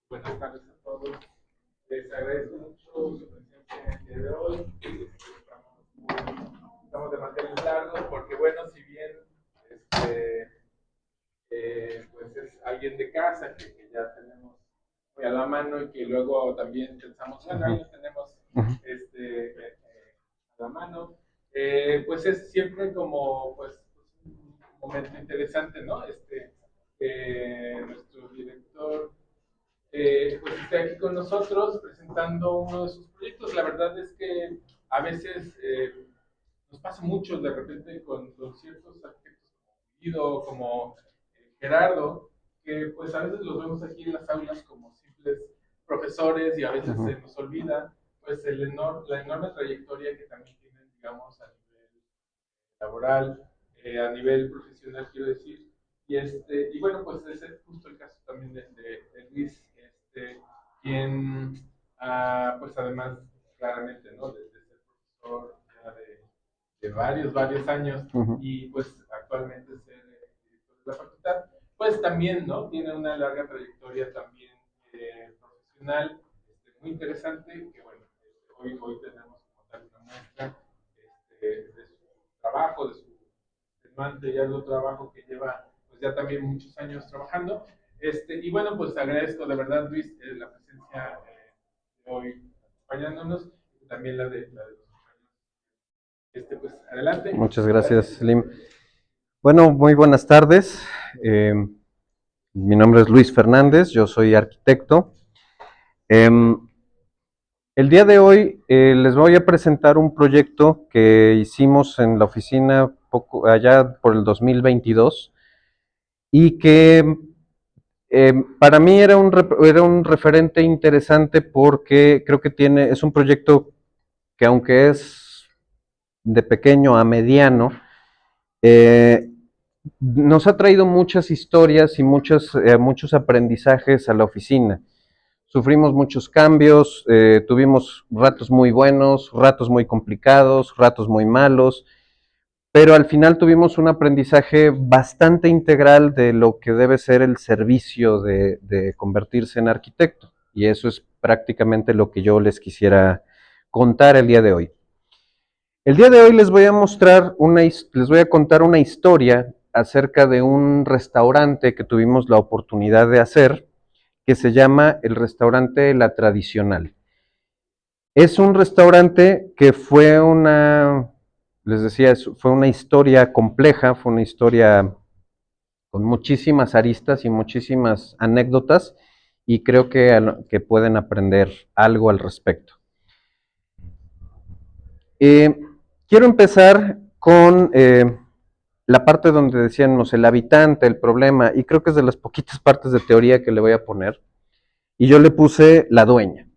Buenas tardes a todos. Les agradezco mucho su presencia el día de hoy. Estamos de manteles largos porque, bueno, si bien este, pues es alguien de casa que ya tenemos muy a la mano y que luego también pensamos, bueno, ahí lo tenemos a la mano, pues es siempre como pues, un momento interesante, ¿no? Nuestro director pues esté aquí con nosotros presentando uno de sus proyectos. La verdad es que a veces nos pasa mucho de repente con ciertos aspectos como Guido, como Gerardo, que pues a veces los vemos aquí en las aulas como simples profesores y a veces se nos olvida pues la enorme trayectoria que también tienen, digamos, a nivel laboral, a nivel profesional, quiero decir. Y bueno, pues ese es justo el caso también de Luis, quien, pues además, claramente, ¿no? De ser profesor ya de varios años y pues actualmente ser director de la facultad, pues también, ¿no? Tiene una larga trayectoria también profesional, muy interesante, que bueno, hoy tenemos como tal una muestra de su trabajo, de su extenuante y arduo trabajo que lleva pues ya también muchos años trabajando. Y bueno, pues agradezco de verdad, Luis, la presencia de hoy acompañándonos y también la de los compañeros. Pues adelante. Muchas gracias, Lim. Bueno, muy buenas tardes. Mi nombre es Luis Fernández, yo soy arquitecto. El día de hoy les voy a presentar un proyecto que hicimos en la oficina allá por el 2022 y que para mí era un referente interesante porque creo que es un proyecto que aunque es de pequeño a mediano, eh, nos ha traído muchas historias y muchos aprendizajes a la oficina. Sufrimos muchos cambios, tuvimos ratos muy buenos, ratos muy complicados, ratos muy malos, pero al final tuvimos un aprendizaje bastante integral de lo que debe ser el servicio de convertirse en arquitecto. Y eso es prácticamente lo que yo les quisiera contar el día de hoy. El día de hoy les voy a contar una historia acerca de un restaurante que tuvimos la oportunidad de hacer, que se llama el restaurante La Tradicional. Es un restaurante que les decía, fue una historia compleja, fue una historia con muchísimas aristas y muchísimas anécdotas, y creo que pueden aprender algo al respecto. Quiero empezar con la parte donde decíamos el habitante, el problema, y creo que es de las poquitas partes de teoría que le voy a poner, y yo le puse la dueña.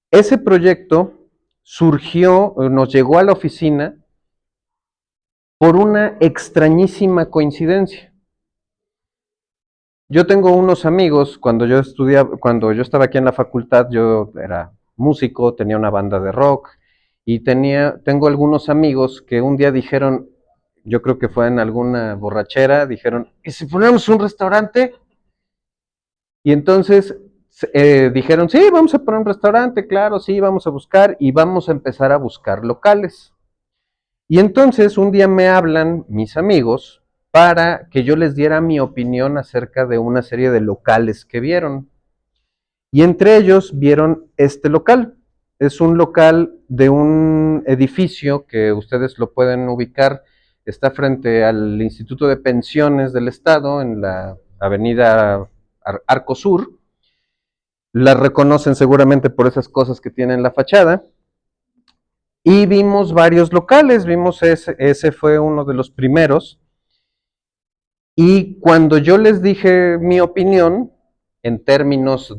Ese proyecto nos llegó a la oficina por una extrañísima coincidencia. Yo tengo unos amigos, cuando yo estaba aquí en la facultad, yo era músico, tenía una banda de rock, y tengo algunos amigos que un día dijeron, yo creo que fue en alguna borrachera, dijeron, ¿y si ponemos un restaurante? Y entonces dijeron, sí, vamos a poner un restaurante, claro, sí, vamos a buscar, y vamos a empezar a buscar locales. Y entonces un día me hablan mis amigos para que yo les diera mi opinión acerca de una serie de locales que vieron. Y entre ellos vieron este local. Es un local de un edificio que ustedes lo pueden ubicar. Está frente al Instituto de Pensiones del Estado, en la avenida Arco Sur. La reconocen seguramente por esas cosas que tiene en la fachada. Y vimos varios locales, ese fue uno de los primeros. Y cuando yo les dije mi opinión, en términos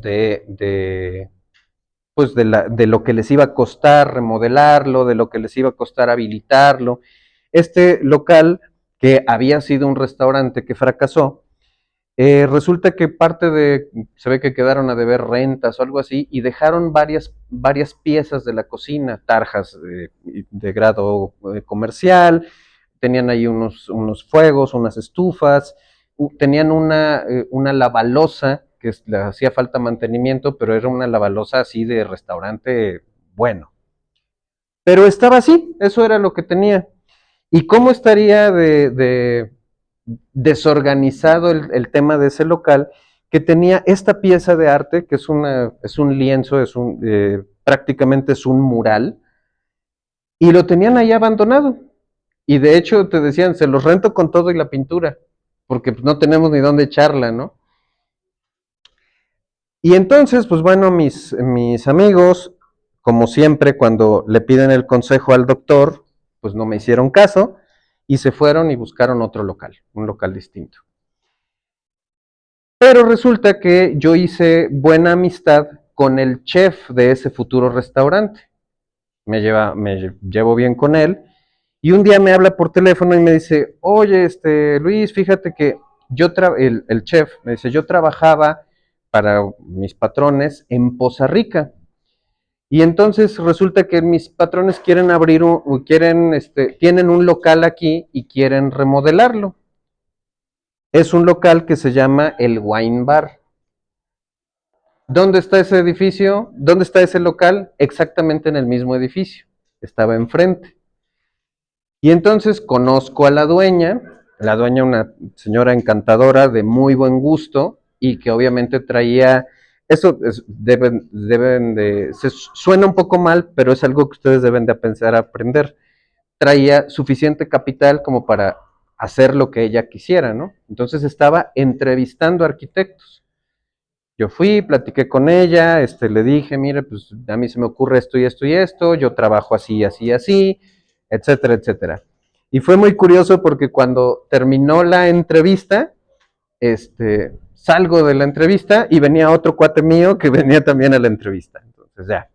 pues de lo que les iba a costar remodelarlo, de lo que les iba a costar habilitarlo, este local, que había sido un restaurante que fracasó, resulta que se ve que quedaron a deber rentas o algo así, y dejaron varias piezas de la cocina, tarjas de grado comercial, tenían ahí unos fuegos, unas estufas, tenían una lavalosa que le hacía falta mantenimiento, pero era una lavaloza así de restaurante bueno. Pero estaba así, eso era lo que tenía. ¿Y cómo estaría de desorganizado el tema de ese local? Que tenía esta pieza de arte, que es un lienzo, prácticamente es un mural, y lo tenían ahí abandonado. Y de hecho te decían, se los rento con todo y la pintura, porque pues, no tenemos ni dónde echarla, ¿no? Y entonces, pues bueno, mis amigos, como siempre, cuando le piden el consejo al doctor, pues no me hicieron caso y se fueron y buscaron otro local, un local distinto. Pero resulta que yo hice buena amistad con el chef de ese futuro restaurante. Me llevo bien con él. Y un día me habla por teléfono y me dice, oye, Luis, fíjate que el chef me dice, yo trabajaba para mis patrones en Poza Rica. Y entonces resulta que mis patrones quieren tienen un local aquí y quieren remodelarlo. Es un local que se llama el Wine Bar. ¿Dónde está ese edificio? ¿Dónde está ese local? Exactamente en el mismo edificio. Estaba enfrente. Y entonces conozco a la dueña una señora encantadora de muy buen gusto y que obviamente traía, suena un poco mal, pero es algo que ustedes deben de pensar a aprender. Traía suficiente capital como para hacer lo que ella quisiera, ¿no? Entonces estaba entrevistando arquitectos. Yo fui, platiqué con ella, le dije, mire, pues a mí se me ocurre esto y esto y esto, yo trabajo así, así, así, etcétera, etcétera. Y fue muy curioso porque cuando terminó la entrevista, salgo de la entrevista y venía otro cuate mío que venía también a la entrevista. Entonces ya,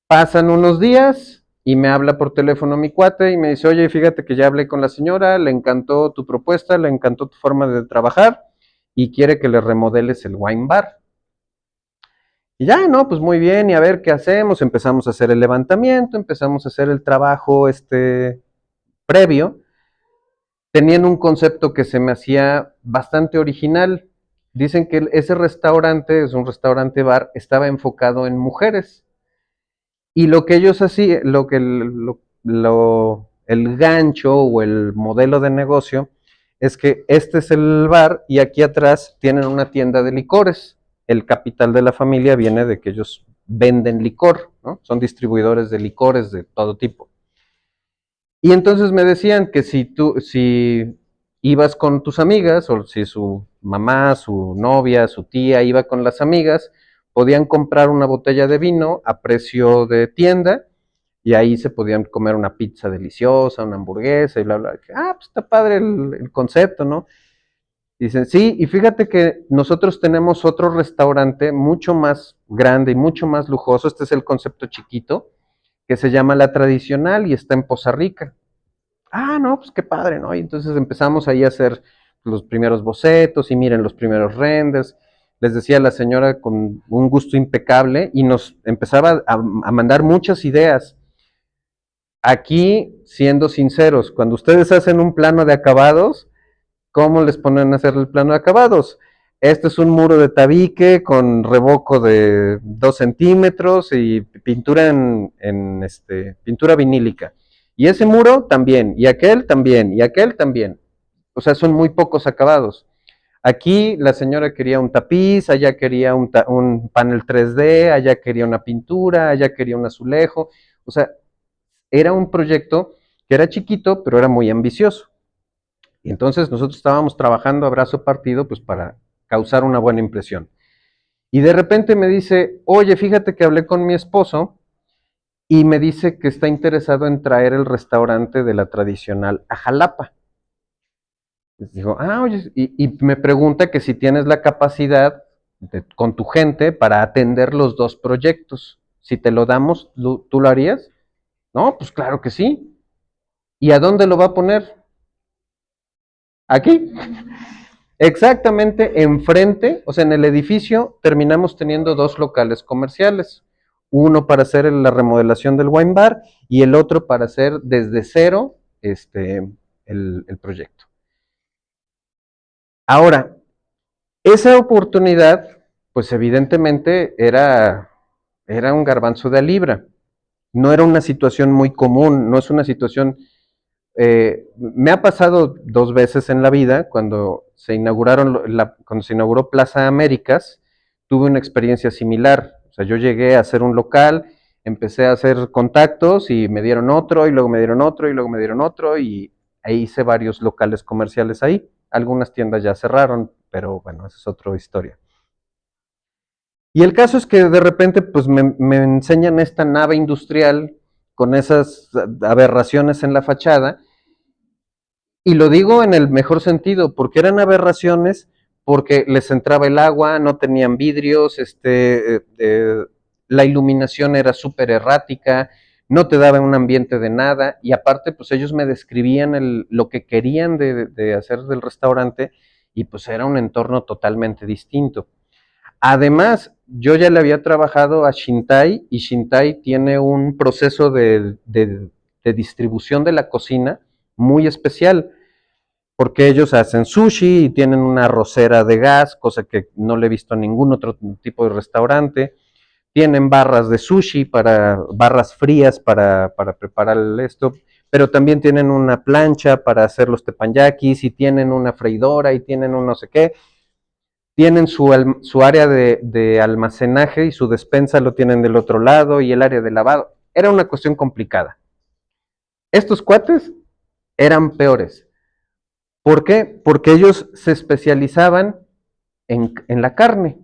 pasan unos días y me habla por teléfono mi cuate y me dice, oye, fíjate que ya hablé con la señora, le encantó tu propuesta, le encantó tu forma de trabajar y quiere que le remodeles el wine bar. Y ya, no, pues muy bien, y a ver qué hacemos. Empezamos a hacer el levantamiento, empezamos a hacer el trabajo previo. Tenían un concepto que se me hacía bastante original. Dicen que ese restaurante, es un restaurante bar, estaba enfocado en mujeres. Y lo que ellos hacían, el gancho o el modelo de negocio es que este es el bar y aquí atrás tienen una tienda de licores. El capital de la familia viene de que ellos venden licor, ¿no? Son distribuidores de licores de todo tipo. Y entonces me decían que si ibas con tus amigas, o si su mamá, su novia, su tía iba con las amigas, podían comprar una botella de vino a precio de tienda y ahí se podían comer una pizza deliciosa, una hamburguesa y bla, bla. Pues está padre el concepto, ¿no? Dicen, sí, y fíjate que nosotros tenemos otro restaurante mucho más grande y mucho más lujoso, este es el concepto chiquito, que se llama La Tradicional y está en Poza Rica. No, pues qué padre, ¿no? Y entonces empezamos ahí a hacer los primeros bocetos y miren los primeros renders. Les decía la señora con un gusto impecable y nos empezaba a mandar muchas ideas. Aquí, siendo sinceros, cuando ustedes hacen un plano de acabados, ¿cómo les ponen a hacer el plano de acabados? Este es un muro de tabique con revoco de 2 centímetros y pintura pintura vinílica. Y ese muro también, y aquel también, y aquel también. O sea, son muy pocos acabados. Aquí la señora quería un tapiz, allá quería un panel 3D, allá quería una pintura, allá quería un azulejo. O sea, era un proyecto que era chiquito, pero era muy ambicioso. Y entonces nosotros estábamos trabajando a brazo partido pues para causar una buena impresión. Y de repente me dice, oye, fíjate que hablé con mi esposo y me dice que está interesado en traer el restaurante de La Tradicional a Jalapa. Les digo, oye, y me pregunta que si tienes la capacidad con tu gente para atender los dos proyectos. Si te lo damos, ¿tú lo harías? No, pues claro que sí. ¿Y a dónde lo va a poner? Aquí. Exactamente enfrente, o sea, en el edificio terminamos teniendo 2 locales comerciales. Uno para hacer la remodelación del wine bar y el otro para hacer desde cero el proyecto. Ahora, Esa oportunidad, pues evidentemente era un garbanzo de a libra. No era una situación muy común, no es una situación. Me ha pasado 2 veces en la vida, cuando se inauguró Plaza Américas, tuve una experiencia similar. O sea, yo llegué a hacer un local, empecé a hacer contactos y me dieron otro, y luego me dieron otro, y luego me dieron otro, y ahí hice varios locales comerciales ahí. Algunas tiendas ya cerraron, pero bueno, esa es otra historia. Y el caso es que de repente pues me enseñan esta nave industrial con esas aberraciones en la fachada, y lo digo en el mejor sentido, porque eran aberraciones, porque les entraba el agua, no tenían vidrios, la iluminación era súper errática, no te daba un ambiente de nada, y aparte pues ellos me describían lo que querían de hacer del restaurante, y pues era un entorno totalmente distinto. Además, yo ya le había trabajado a Shintai, y Shintai tiene un proceso de distribución de la cocina muy especial, porque ellos hacen sushi y tienen una arrocera de gas, cosa que no le he visto en ningún otro tipo de restaurante. Tienen barras de sushi, barras frías para preparar esto, pero también tienen una plancha para hacer los teppanyakis, y tienen una freidora, y tienen un no sé qué. Tienen su área de almacenaje, y su despensa lo tienen del otro lado, y el área de lavado. Era una cuestión complicada. Estos cuates eran peores. ¿Por qué? Porque ellos se especializaban en la carne.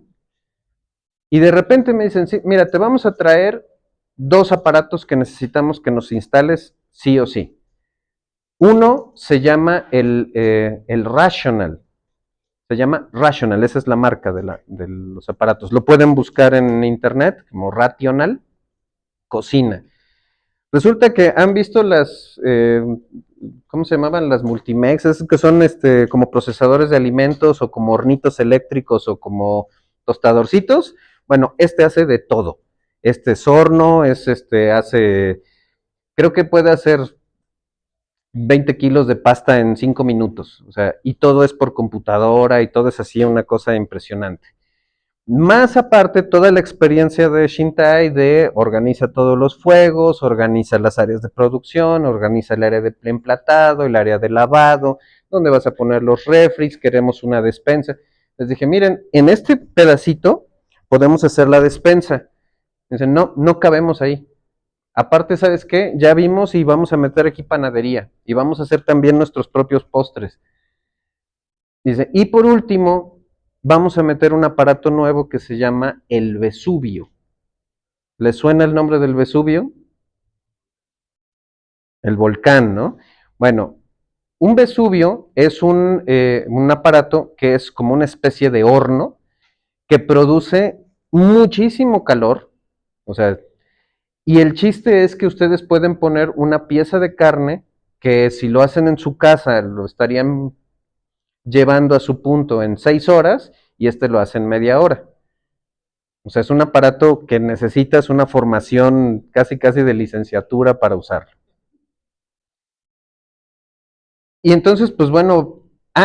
Y de repente me dicen, sí, mira, te vamos a traer 2 aparatos que necesitamos que nos instales sí o sí. Uno se llama el Rational. Se llama Rational, esa es la marca de los aparatos. Lo pueden buscar en internet como Rational Cocina. Resulta que han visto ¿cómo se llamaban? Las Multimex, es que son como procesadores de alimentos, o como hornitos eléctricos, o como tostadorcitos. Bueno, hace de todo. Este es horno, creo que puede hacer 20 kilos de pasta en 5 minutos. O sea, y todo es por computadora, y todo es así una cosa impresionante. Más aparte, toda la experiencia de Shintai de organiza todos los fuegos, organiza las áreas de producción, organiza el área de emplatado, el área de lavado, donde vas a poner los refris, queremos una despensa. Les dije, miren, en este pedacito podemos hacer la despensa. Dicen, no, no cabemos ahí. Aparte, ¿sabes qué? Ya vimos, y vamos a meter aquí panadería, y vamos a hacer también nuestros propios postres. Dice, y por último, vamos a meter un aparato nuevo que se llama el Vesubio. ¿Les suena el nombre del Vesubio? El volcán, ¿no? Bueno, un Vesubio es un aparato que es como una especie de horno que produce muchísimo calor. O sea, y el chiste es que ustedes pueden poner una pieza de carne que, si lo hacen en su casa, lo estarían llevando a su punto en 6 horas, y lo hace en media hora. O sea, es un aparato que necesitas una formación casi casi de licenciatura para usarlo. Y entonces, pues bueno,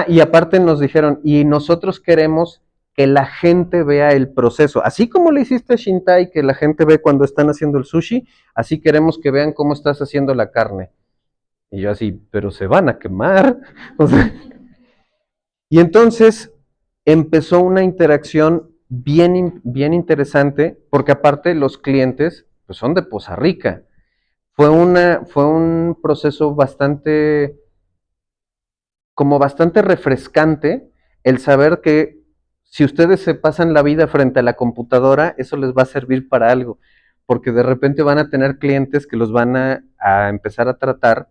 y aparte nos dijeron, y nosotros queremos que la gente vea el proceso. Así como le hiciste a Shintai, que la gente ve cuando están haciendo el sushi, así queremos que vean cómo estás haciendo la carne. Y yo así, pero se van a quemar. O sea, y entonces empezó una interacción bien interesante, porque aparte los clientes pues son de Poza Rica. Fue un proceso bastante refrescante, el saber que si ustedes se pasan la vida frente a la computadora, eso les va a servir para algo, porque de repente van a tener clientes que los van a empezar a tratar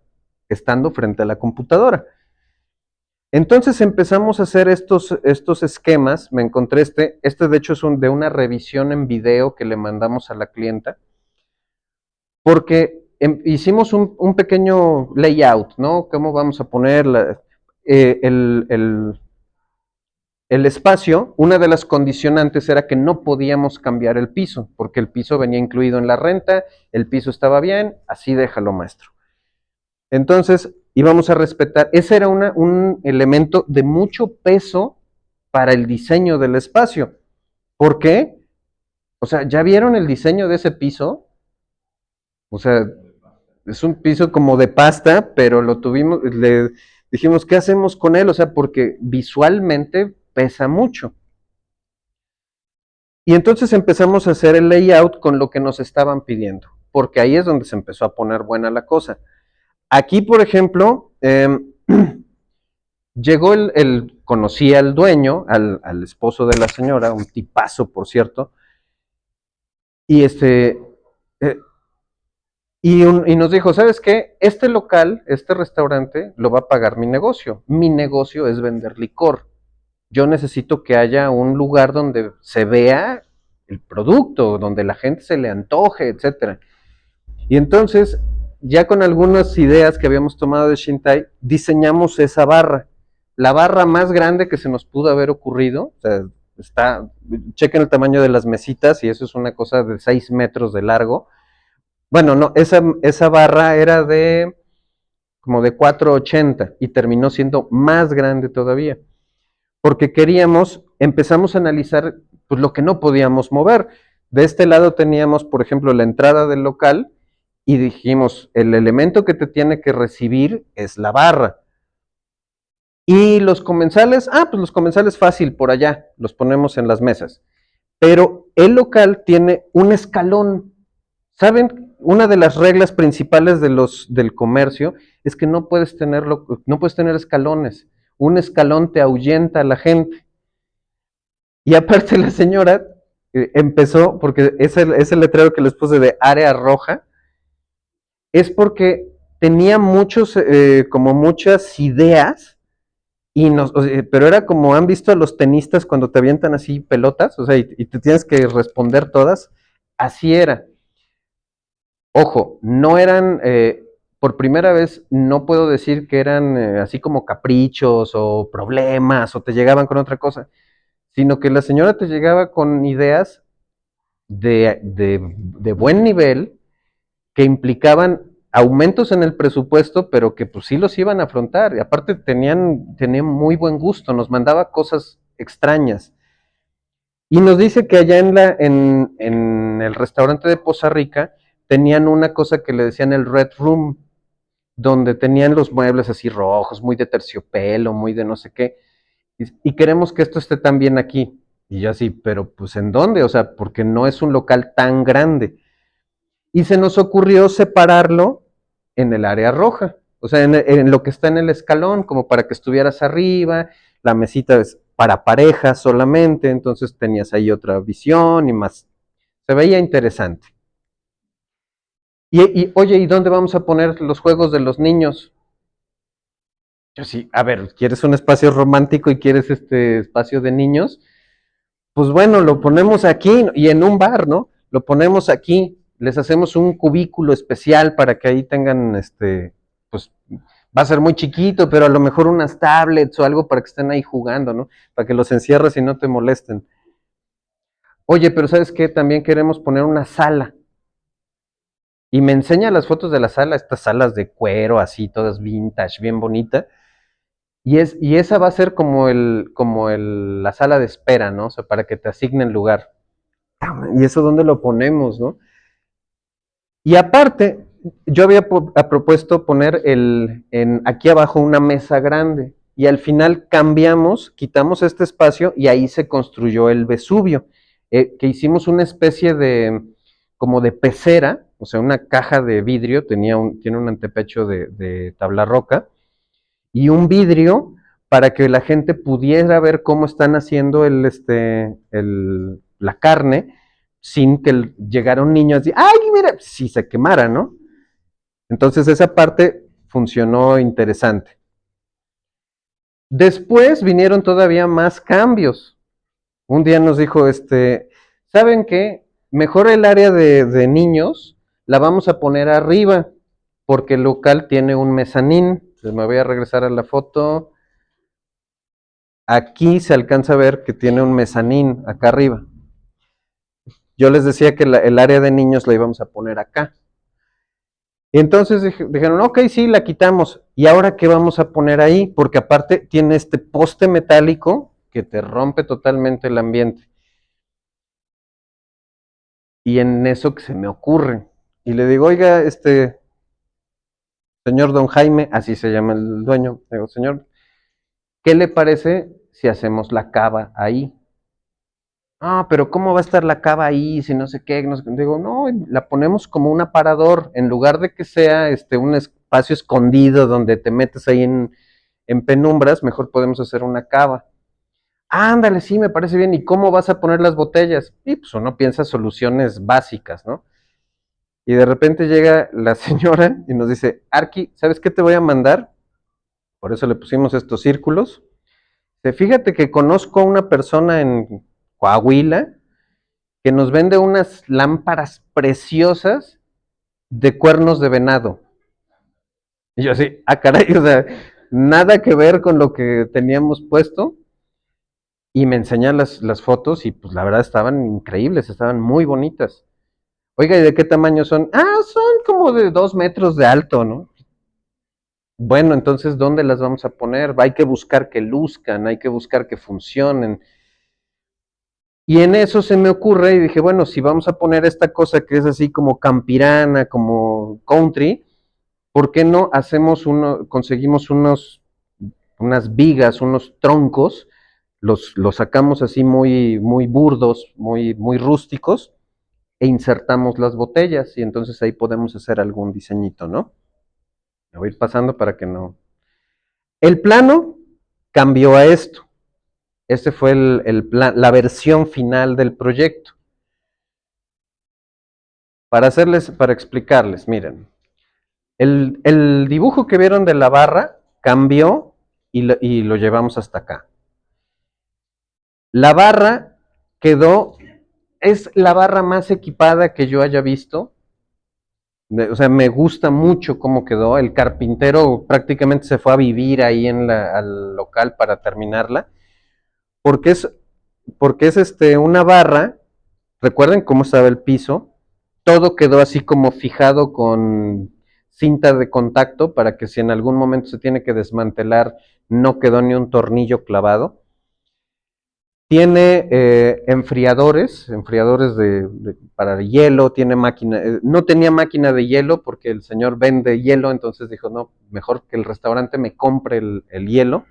estando frente a la computadora. Entonces empezamos a hacer estos esquemas. Me encontré de hecho es de una revisión en video que le mandamos a la clienta, porque hicimos un pequeño layout, ¿no? ¿Cómo vamos a poner eh, el, el, el espacio? Una de las condicionantes era que no podíamos cambiar el piso, porque el piso venía incluido en la renta, el piso estaba bien, así déjalo, maestro. Entonces íbamos a respetar, ese era un elemento de mucho peso para el diseño del espacio. ¿Por qué? O sea, ¿ya vieron el diseño de ese piso? O sea, es un piso como de pasta, pero lo tuvimos, le dijimos, ¿qué hacemos con él? O sea, porque visualmente pesa mucho. Y entonces empezamos a hacer el layout con lo que nos estaban pidiendo, porque ahí es donde se empezó a poner buena la cosa. Aquí, por ejemplo, llegó conocí al dueño, al esposo de la señora, un tipazo, por cierto, y eh, y nos dijo, ¿sabes qué? Este local, este restaurante, lo va a pagar mi negocio. Mi negocio es vender licor. Yo necesito que haya un lugar donde se vea el producto, donde la gente se le antoje, etcétera. Y entonces, ya con algunas ideas que habíamos tomado de Shintai, diseñamos esa barra. La barra más grande que se nos pudo haber ocurrido, o sea, chequen el tamaño de las mesitas, y eso es una cosa de 6 metros de largo. Bueno, no, esa barra era como de 480 y terminó siendo más grande todavía, porque empezamos a analizar pues, lo que no podíamos mover. De este lado teníamos, por ejemplo, la entrada del local y dijimos, el elemento que te tiene que recibir es la barra. Y los comensales, pues los comensales fácil, por allá, los ponemos en las mesas. Pero el local tiene un escalón. ¿Saben? Una de las reglas principales del comercio es que no puedes tener escalones. Un escalón te ahuyenta a la gente. Y aparte la señora empezó, porque ese letrero que les puse de área roja, es porque tenía como muchas ideas, pero era como han visto a los tenistas cuando te avientan así pelotas, o sea, y te tienes que responder todas, así era. Ojo, no eran, por primera vez, no puedo decir que eran así como caprichos o problemas o te llegaban con otra cosa, sino que la señora te llegaba con ideas de buen nivel que implicaban aumentos en el presupuesto, pero que pues sí los iban a afrontar. Y aparte tenían muy buen gusto, nos mandaba cosas extrañas. Y nos dice que allá en el restaurante de Poza Rica tenían una cosa que le decían el Red Room, donde tenían los muebles así rojos, muy de terciopelo, muy de no sé qué, y queremos que esto esté también aquí. Y yo así, pero pues ¿en dónde? O sea, porque no es un local tan grande. Y se nos ocurrió separarlo en el área roja, o sea, en lo que está en el escalón, como para que estuvieras arriba, la mesita es para parejas solamente, entonces tenías ahí otra visión y más. Se veía interesante. Oye, ¿y dónde vamos a poner los juegos de los niños? Yo sí, a ver, ¿quieres un espacio romántico y quieres este espacio de niños? Pues bueno, lo ponemos aquí y en un bar, ¿no? Lo ponemos aquí, les hacemos un cubículo especial para que ahí tengan, pues va a ser muy chiquito, pero a lo mejor unas tablets o algo para que estén ahí jugando, ¿no? Para que los encierres y no te molesten. Oye, pero ¿sabes qué? También queremos poner una sala. Y me enseña las fotos de la sala, estas salas de cuero, así, todas vintage, bien bonita. Y esa va a ser la sala de espera, ¿no? O sea, para que te asignen lugar. ¿Y eso dónde lo ponemos, no? Y aparte, yo había propuesto poner aquí abajo una mesa grande. Y al final quitamos este espacio y ahí se construyó el Vesubio, que hicimos una especie como de pecera, o sea, una caja de vidrio, tiene un antepecho de tabla roca, y un vidrio para que la gente pudiera ver cómo están haciendo la carne sin que llegara un niño así, ¡ay, mira! Si se quemara, ¿no? Entonces esa parte funcionó interesante. Después vinieron todavía más cambios. Un día nos dijo, ¿saben qué? Mejor el área de niños la vamos a poner arriba, porque el local tiene un mezanín. Entonces me voy a regresar a la foto. Aquí se alcanza a ver que tiene un mezanín acá arriba. Yo les decía que el área de niños la íbamos a poner acá. Y entonces dijeron, ok, sí, la quitamos. ¿Y ahora qué vamos a poner ahí? Porque aparte tiene este poste metálico que te rompe totalmente el ambiente. Y en eso que se me ocurre. Y le digo, oiga, señor Don Jaime, así se llama el dueño, le digo, señor, ¿qué le parece si hacemos la cava ahí? Ah, pero ¿cómo va a estar la cava ahí si no sé qué? No sé qué? Digo, no, la ponemos como un aparador, en lugar de que sea un espacio escondido donde te metes ahí en penumbras, mejor podemos hacer una cava. Ándale, sí, me parece bien. ¿Y cómo vas a poner las botellas? Y pues uno piensa soluciones básicas, ¿no? Y de repente llega la señora y nos dice, Arqui, ¿sabes qué te voy a mandar? Por eso le pusimos estos círculos. Fíjate que conozco a una persona en Coahuila que nos vende unas lámparas preciosas de cuernos de venado. Y yo así, ah, caray, o sea, nada que ver con lo que teníamos puesto. Y me enseñan las fotos y pues la verdad estaban increíbles, estaban muy bonitas. Oiga, ¿y de qué tamaño son? Ah, son como de 2 metros de alto, ¿no? Bueno, entonces, ¿dónde las vamos a poner? Hay que buscar que luzcan, hay que buscar que funcionen. Y en eso se me ocurre y dije, bueno, si vamos a poner esta cosa que es así como campirana, como country, ¿por qué no conseguimos unas vigas, unos troncos, los sacamos así muy, muy burdos, muy, muy rústicos, e insertamos las botellas y entonces ahí podemos hacer algún diseñito, ¿no? Me voy a ir pasando para que no. El plano cambió a esto. Este fue la versión final del proyecto. Para explicarles, miren, el dibujo que vieron de la barra cambió y lo llevamos hasta acá. La barra es la barra más equipada que yo haya visto. O sea, me gusta mucho cómo quedó. El carpintero prácticamente se fue a vivir ahí al local para terminarla, porque es, porque es una barra. Recuerden cómo estaba el piso. Todo quedó así como fijado con cinta de contacto para que si en algún momento se tiene que desmantelar, no quedó ni un tornillo clavado. Tiene enfriadores para hielo, tiene máquina, no tenía máquina de hielo porque el señor vende hielo, entonces dijo, no, mejor que el restaurante me compre el hielo.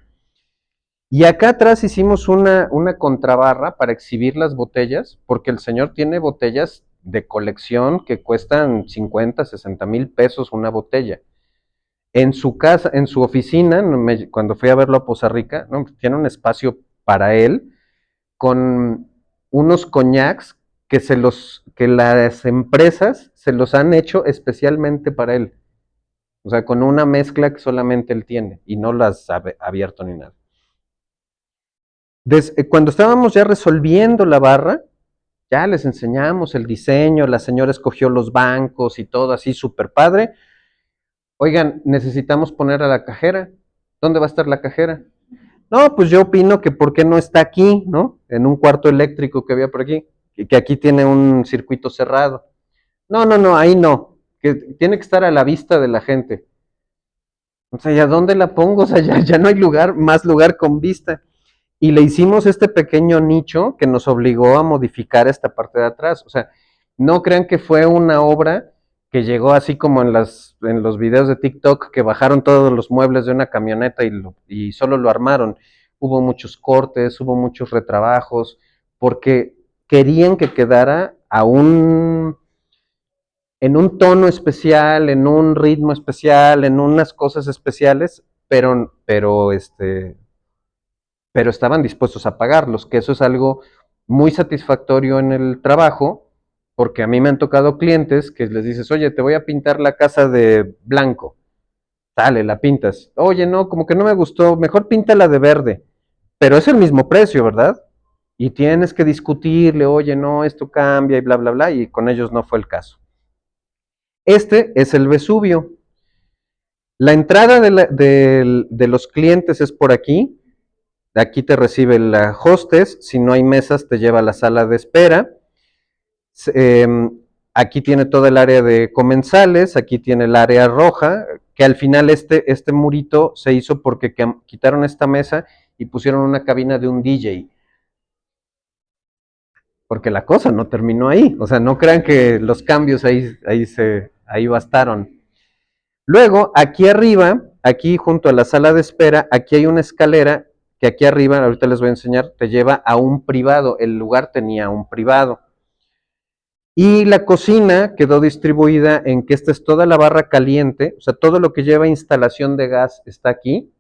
Y acá atrás hicimos una contrabarra para exhibir las botellas, porque el señor tiene botellas de colección que cuestan 50, 60 mil pesos una botella. En su casa, en su oficina, cuando fui a verlo a Poza Rica, no, tiene un espacio para él, con unos coñacs que las empresas se los han hecho especialmente para él. O sea, con una mezcla que solamente él tiene y no las ha abierto ni nada. Cuando estábamos ya resolviendo la barra, ya les enseñamos el diseño, la señora escogió los bancos y todo así súper padre. Oigan, necesitamos poner a la cajera. ¿Dónde va a estar la cajera? No, pues yo opino que por qué no está aquí, ¿no? En un cuarto eléctrico que había por aquí, y que aquí tiene un circuito cerrado. No, no, no, ahí no, que tiene que estar a la vista de la gente. O sea, ¿y a dónde la pongo? O sea, ya no hay más lugar con vista. Y le hicimos este pequeño nicho que nos obligó a modificar esta parte de atrás. O sea, no crean que fue una obra que llegó así como en los videos de TikTok que bajaron todos los muebles de una camioneta y solo lo armaron. Hubo muchos cortes, hubo muchos retrabajos, porque querían que quedara en un tono especial, en un ritmo especial, en unas cosas especiales, pero estaban dispuestos a pagarlos, que eso es algo muy satisfactorio en el trabajo, porque a mí me han tocado clientes que les dices, oye, te voy a pintar la casa de blanco, sale, la pintas, oye, no, como que no me gustó, mejor píntala de verde, pero es el mismo precio, ¿verdad? Y tienes que discutirle, oye, no, esto cambia y bla, bla, bla, y con ellos no fue el caso. Este es el Vesubio. La entrada de los clientes es por aquí. Aquí te recibe la hostess. Si no hay mesas, te lleva a la sala de espera. Eh, Aquí tiene todo el área de comensales. Aquí tiene el área roja. Que al final este murito se hizo porque quitaron esta mesa y pusieron una cabina de un DJ. Porque la cosa no terminó ahí. O sea, no crean que los cambios ahí bastaron. Luego, aquí arriba, aquí junto a la sala de espera, aquí hay una escalera que aquí arriba, ahorita les voy a enseñar, te lleva a un privado. El lugar tenía un privado. Y la cocina quedó distribuida en que esta es toda la barra caliente, o sea, todo lo que lleva instalación de gas está aquí.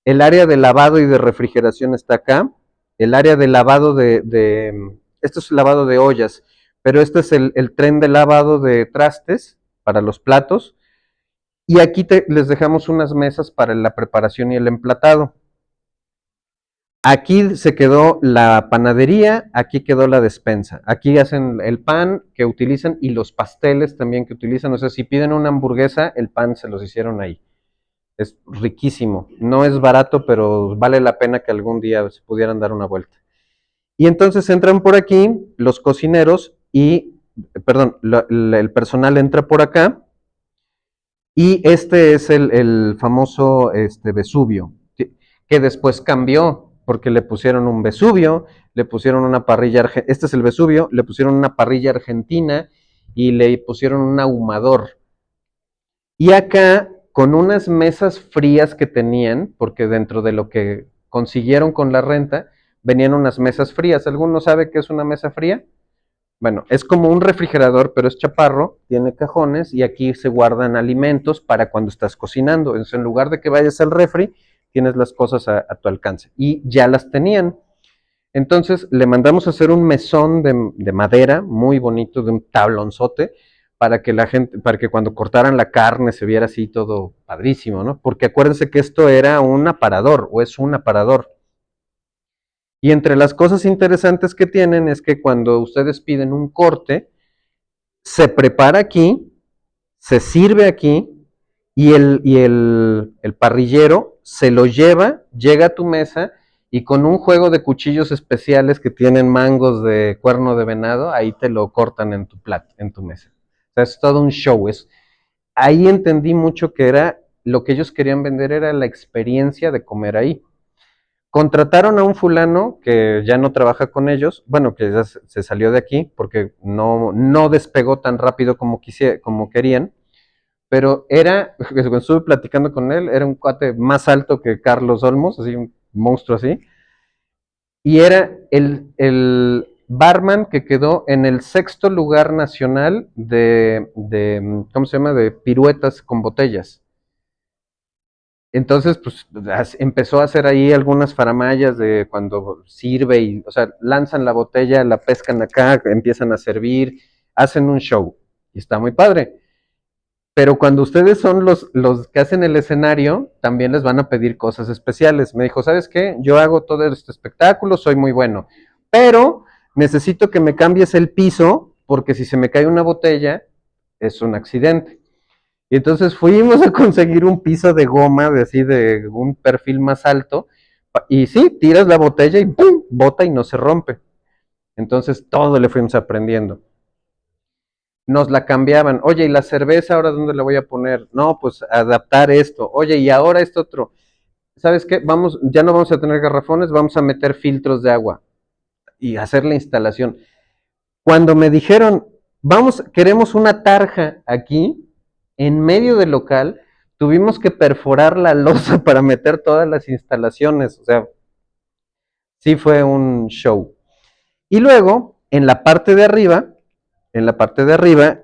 El área de lavado y de refrigeración está acá. El área de lavado esto es lavado de ollas, pero este es el tren de lavado de trastes para los platos. Y aquí les dejamos unas mesas para la preparación y el emplatado. Aquí se quedó la panadería, aquí quedó la despensa. Aquí hacen el pan que utilizan y los pasteles también que utilizan. O sea, si piden una hamburguesa, el pan se los hicieron ahí. Es riquísimo. No es barato, pero vale la pena que algún día se pudieran dar una vuelta. Y entonces entran por aquí los cocineros el personal entra por acá. Y este es el famoso Vesubio, que después cambió, porque le pusieron un Vesubio, le pusieron una parrilla, este es el Vesubio, le pusieron una parrilla argentina y le pusieron un ahumador. Y acá, con unas mesas frías que tenían, porque dentro de lo que consiguieron con la renta, venían unas mesas frías. ¿Alguno sabe qué es una mesa fría? Bueno, es como un refrigerador, pero es chaparro, tiene cajones y aquí se guardan alimentos para cuando estás cocinando. Entonces, en lugar de que vayas al refri, tienes las cosas a tu alcance. Y ya las tenían. Entonces, le mandamos a hacer un mesón de madera muy bonito, de un tablonzote, para que cuando cortaran la carne se viera así todo padrísimo, ¿no? Porque acuérdense que esto era un aparador, o es un aparador. Y entre las cosas interesantes que tienen es que cuando ustedes piden un corte, se prepara aquí, se sirve aquí y el parrillero se lo lleva, llega a tu mesa y con un juego de cuchillos especiales que tienen mangos de cuerno de venado, ahí te lo cortan en tu plato, en tu mesa. O sea, es todo un show. Ahí entendí mucho que era lo que ellos querían vender era la experiencia de comer ahí. Contrataron a un fulano que ya no trabaja con ellos, bueno, que ya se salió de aquí porque no despegó tan rápido como querían, pero cuando estuve platicando con él, era un cuate más alto que Carlos Olmos, así un monstruo así, y era el barman que quedó en el 6º lugar nacional ¿cómo se llama?, de piruetas con botellas. Entonces, pues empezó a hacer ahí algunas faramayas de cuando sirve y, o sea, lanzan la botella, la pescan acá, empiezan a servir, hacen un show y está muy padre. Pero cuando ustedes son los que hacen el escenario, también les van a pedir cosas especiales. Me dijo, ¿sabes qué? Yo hago todo este espectáculo, soy muy bueno, pero necesito que me cambies el piso porque si se me cae una botella es un accidente. Y entonces fuimos a conseguir un piso de goma, de un perfil más alto, y sí, tiras la botella y ¡pum!, bota y no se rompe. Entonces todo le fuimos aprendiendo. Nos la cambiaban. Oye, ¿y la cerveza ahora dónde la voy a poner? No, pues adaptar esto. Oye, ¿y ahora esto otro? ¿Sabes qué? Ya no vamos a tener garrafones, vamos a meter filtros de agua y hacer la instalación. Cuando me dijeron, queremos una tarja aquí, en medio del local, tuvimos que perforar la losa para meter todas las instalaciones. O sea, sí fue un show. Y luego, en la parte de arriba, en la parte de arriba,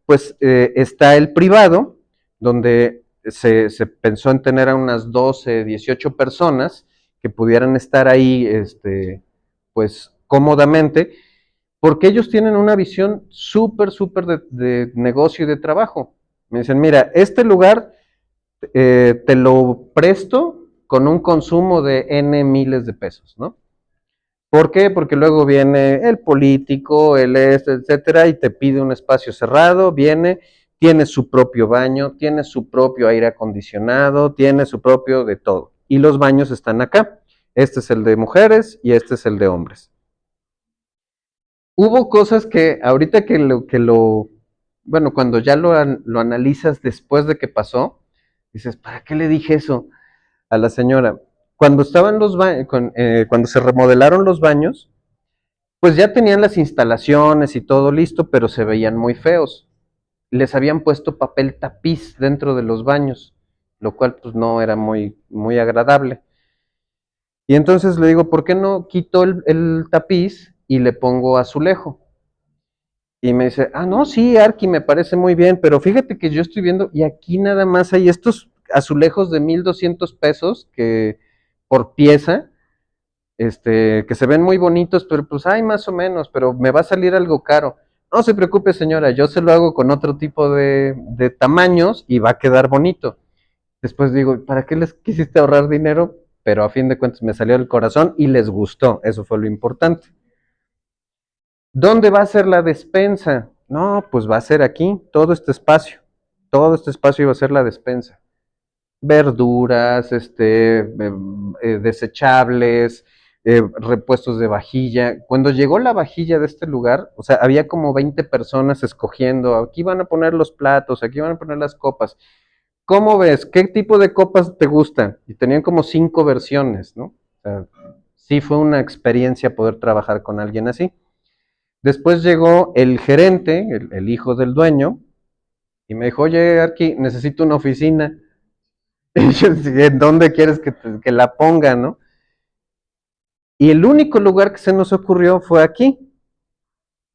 pues está el privado, donde se pensó en tener a unas 12, 18 personas que pudieran estar ahí, pues cómodamente, porque ellos tienen una visión súper, súper de negocio y de trabajo. Me dicen, mira, este lugar te lo presto con un consumo de N miles de pesos, ¿no? ¿Por qué? Porque luego viene el político, etcétera, y te pide un espacio cerrado, tiene su propio baño, tiene su propio aire acondicionado, tiene su propio de todo. Y los baños están acá. Este es el de mujeres y este es el de hombres. Hubo cosas que ahorita que lo bueno, cuando ya lo analizas después de que pasó, dices, ¿para qué le dije eso a la señora? Cuando estaban los cuando se remodelaron los baños, pues ya tenían las instalaciones y todo listo, pero se veían muy feos. Les habían puesto papel tapiz dentro de los baños, lo cual pues no era muy agradable. Y entonces le digo, ¿por qué no quito el tapiz y le pongo azulejo? Y me dice, ah, no, sí, Arqui, me parece muy bien, pero fíjate que yo estoy viendo, y aquí nada más hay estos azulejos de 1,200 pesos que por pieza, que se ven muy bonitos, pero pues hay más o menos, pero me va a salir algo caro. No se preocupe, señora, yo se lo hago con otro tipo de tamaños y va a quedar bonito. Después digo, ¿para qué les quisiste ahorrar dinero? Pero a fin de cuentas me salió del corazón y les gustó, eso fue lo importante. ¿Dónde va a ser la despensa? No, pues va a ser aquí, todo este espacio iba a ser la despensa. Verduras, desechables, repuestos de vajilla. Cuando llegó la vajilla de este lugar, o sea, había como 20 personas escogiendo, aquí van a poner los platos, aquí van a poner las copas. ¿Cómo ves? ¿Qué tipo de copas te gustan? Y tenían como 5 versiones, ¿no? O sea, sí fue una experiencia poder trabajar con alguien así. Después llegó el gerente, el hijo del dueño, y me dijo, oye, Arqui, necesito una oficina. Y yo decía, ¿en dónde quieres que la ponga, no? Y el único lugar que se nos ocurrió fue aquí.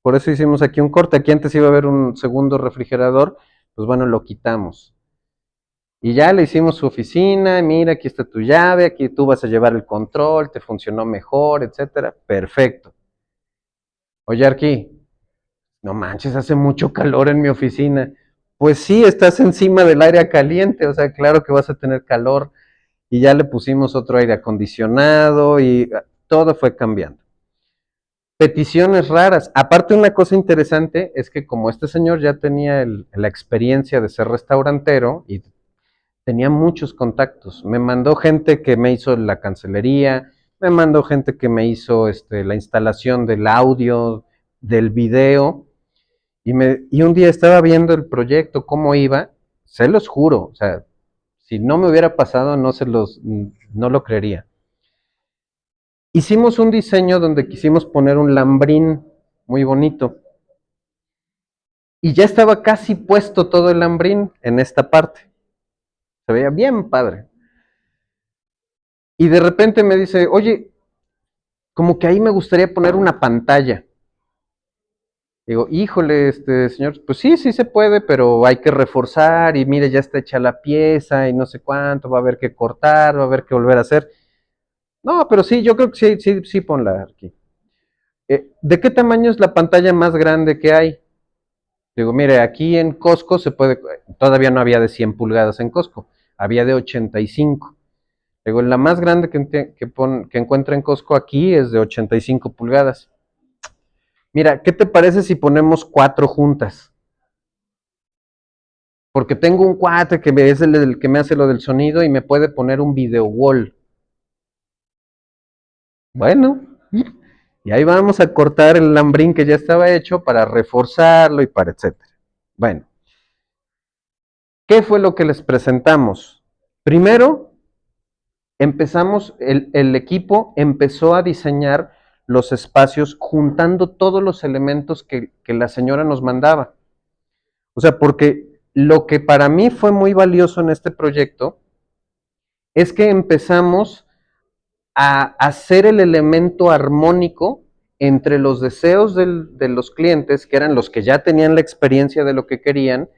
Por eso hicimos aquí un corte. Aquí antes iba a haber un segundo refrigerador, pues bueno, lo quitamos. Y ya le hicimos su oficina, mira, aquí está tu llave, aquí tú vas a llevar el control, te funcionó mejor, etcétera. Perfecto. Oye, Arqui, no manches, hace mucho calor en mi oficina. Pues sí, estás encima del aire caliente, o sea, claro que vas a tener calor. Y ya le pusimos otro aire acondicionado y todo fue cambiando. Peticiones raras. Aparte, una cosa interesante es que como este señor ya tenía la experiencia de ser restaurantero y tenía muchos contactos, me mandó gente que me hizo la cancelería, me mandó gente que me hizo la instalación del audio, del video, y un día estaba viendo el proyecto, cómo iba, se los juro, o sea, si no me hubiera pasado, no lo creería. Hicimos un diseño donde quisimos poner un lambrín muy bonito. Y ya estaba casi puesto todo el lambrín en esta parte. Se veía bien padre. Y de repente me dice, oye, como que ahí me gustaría poner una pantalla. Digo, híjole, señor, pues sí, sí se puede, pero hay que reforzar y mire, ya está hecha la pieza y no sé cuánto, va a haber que cortar, va a haber que volver a hacer. No, pero sí, yo creo que sí, sí, sí, ponla aquí. ¿De qué tamaño es la pantalla más grande que hay? Digo, mire, aquí en Costco se puede, todavía no había de 100 pulgadas en Costco, había de 85. Digo, la más grande que encuentra en Costco aquí es de 85 pulgadas. Mira, ¿qué te parece si ponemos 4 juntas? Porque tengo un cuate que es el que me hace lo del sonido y me puede poner un video wall. Bueno, y ahí vamos a cortar el lambrín que ya estaba hecho para reforzarlo y para etcétera. Bueno, ¿qué fue lo que les presentamos? Primero, el equipo empezó a diseñar los espacios juntando todos los elementos que la señora nos mandaba. O sea, porque lo que para mí fue muy valioso en este proyecto es que empezamos a hacer el elemento armónico entre los deseos de los clientes, que eran los que ya tenían la experiencia de lo que querían,